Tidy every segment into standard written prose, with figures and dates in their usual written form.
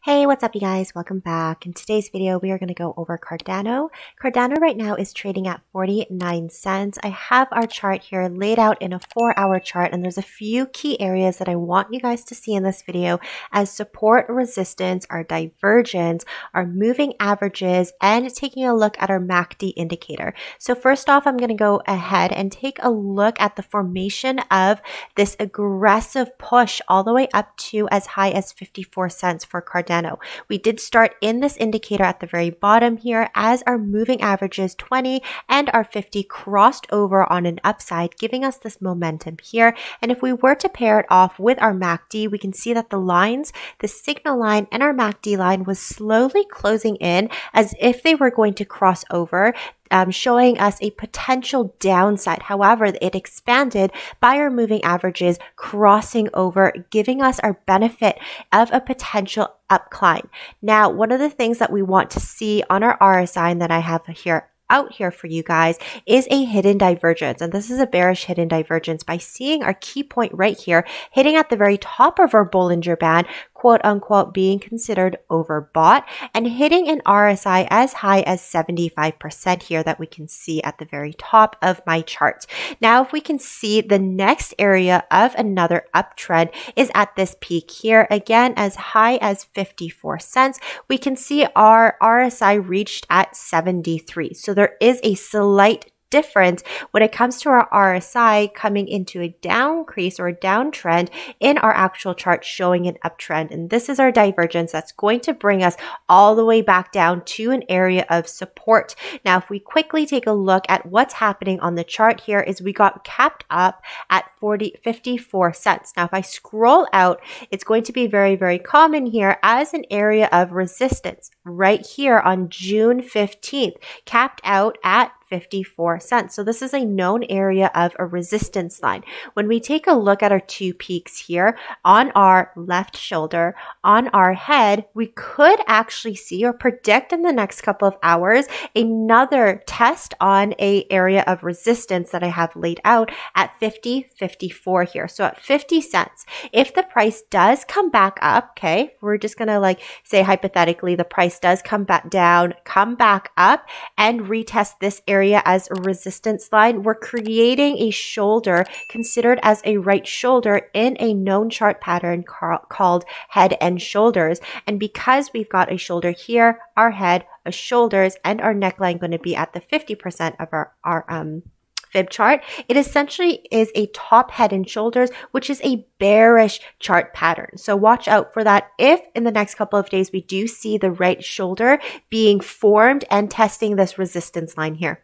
Hey, what's up you guys? Welcome back. In today's video, we are going to go over Cardano. Cardano right now is trading at 49 cents. I have our chart here laid out in a 4-hour chart, and there's a few key areas that I want you guys to see in this video as support, resistance, our divergence, our moving averages, and taking a look at our MACD indicator. So first off, I'm going to go ahead and take a look at the formation of this aggressive push all the way up to as high as 54 cents for Cardano. We did start in this indicator at the very bottom here as our moving averages 20 and our 50 crossed over on an upside, giving us this momentum here. And if we were to pair it off with our MACD, we can see that the lines, the signal line and our MACD line was slowly closing in as if they were going to cross over, showing us a potential downside. However, it expanded by our moving averages crossing over, giving us our benefit of a potential upcline. Now, one of the things that we want to see on our RSI that I have out here for you guys is a hidden divergence, and this is a bearish hidden divergence by seeing our key point right here hitting at the very top of our Bollinger Band, quote unquote being considered overbought, and hitting an RSI as high as 75% here that we can see at the very top of my chart. Now, if we can see the next area of another uptrend is at this peak here, again as high as 54 cents, we can see our RSI reached at 73. So there is a slight difference when it comes to our RSI coming into a downcrease or a downtrend in our actual chart showing an uptrend. And this is our divergence that's going to bring us all the way back down to an area of support. Now, if we quickly take a look at what's happening on the chart here is we got capped up at 54 cents. Now, if I scroll out, it's going to be very, very common here as an area of resistance right here on June 15th, capped out at 54 cents. So this is a known area of a resistance line. When we take a look at our two peaks here on our left shoulder, on our head, we could actually see or predict in the next couple of hours another test on a area of resistance that I have laid out at 54 here. So at 50 cents, if the price does come back up, okay, we're just going to say hypothetically the price does come back down, come back up and retest this area as a resistance line, we're creating a shoulder considered as a right shoulder in a known chart pattern called head and shoulders. And because we've got a shoulder here, our head, our shoulders, and our neckline going to be at the 50% of our fib chart, it essentially is a top head and shoulders, which is a bearish chart pattern. So watch out for that if in the next couple of days we do see the right shoulder being formed and testing this resistance line here.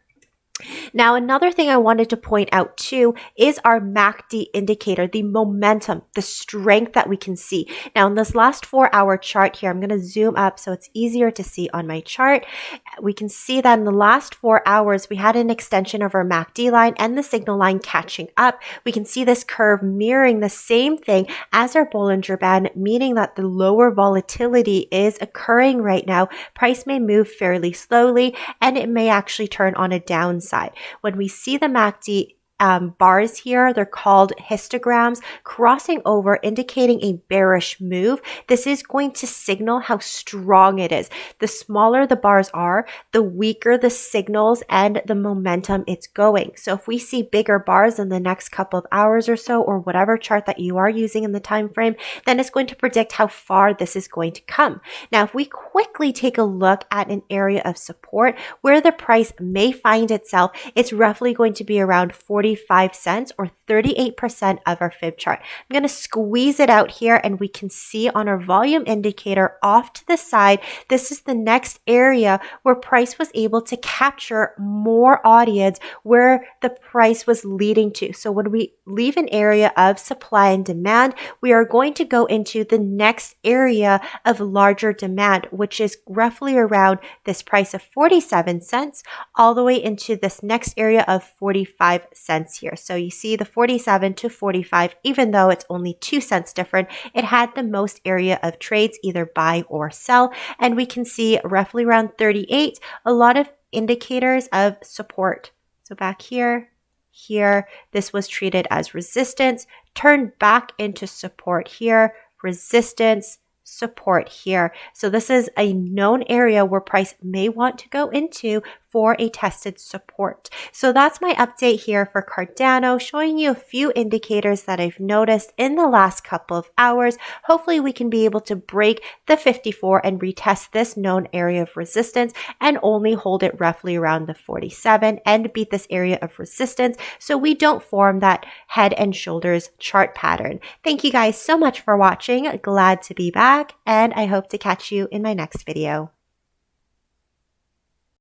Now, another thing I wanted to point out too is our MACD indicator, the momentum, the strength that we can see. Now, in this last 4-hour chart here, I'm going to zoom up so it's easier to see on my chart. We can see that in the last 4 hours, we had an extension of our MACD line and the signal line catching up. We can see this curve mirroring the same thing as our Bollinger Band, meaning that the lower volatility is occurring right now. Price may move fairly slowly and it may actually turn on a downside. When we see the MACD bars here, they're called histograms, crossing over, indicating a bearish move. This is going to signal how strong it is. The smaller the bars are, the weaker the signals and the momentum it's going. So if we see bigger bars in the next couple of hours or so, or whatever chart that you are using in the time frame, then it's going to predict how far this is going to come. Now, if we quickly take a look at an area of support where the price may find itself, it's roughly going to be around 45 cents or 38% of our fib chart. I'm going to squeeze it out here and we can see on our volume indicator off to the side, this is the next area where price was able to capture more audience where the price was leading to. So when we leave an area of supply and demand, we are going to go into the next area of larger demand, which is roughly around this price of 47 cents all the way into this next area of 45 cents here. So you see the 47 to 45, even though it's only 2 cents different, it had the most area of trades, either buy or sell. And we can see roughly around 38, a lot of indicators of support. So back here, this was treated as resistance, turned back into support here, resistance, support here. So this is a known area where price may want to go into for a tested support. So that's my update here for Cardano, showing you a few indicators that I've noticed in the last couple of hours. Hopefully we can be able to break the 54 and retest this known area of resistance and only hold it roughly around the 47 and beat this area of resistance so we don't form that head and shoulders chart pattern. Thank you guys so much for watching. Glad to be back, and I hope to catch you in my next video.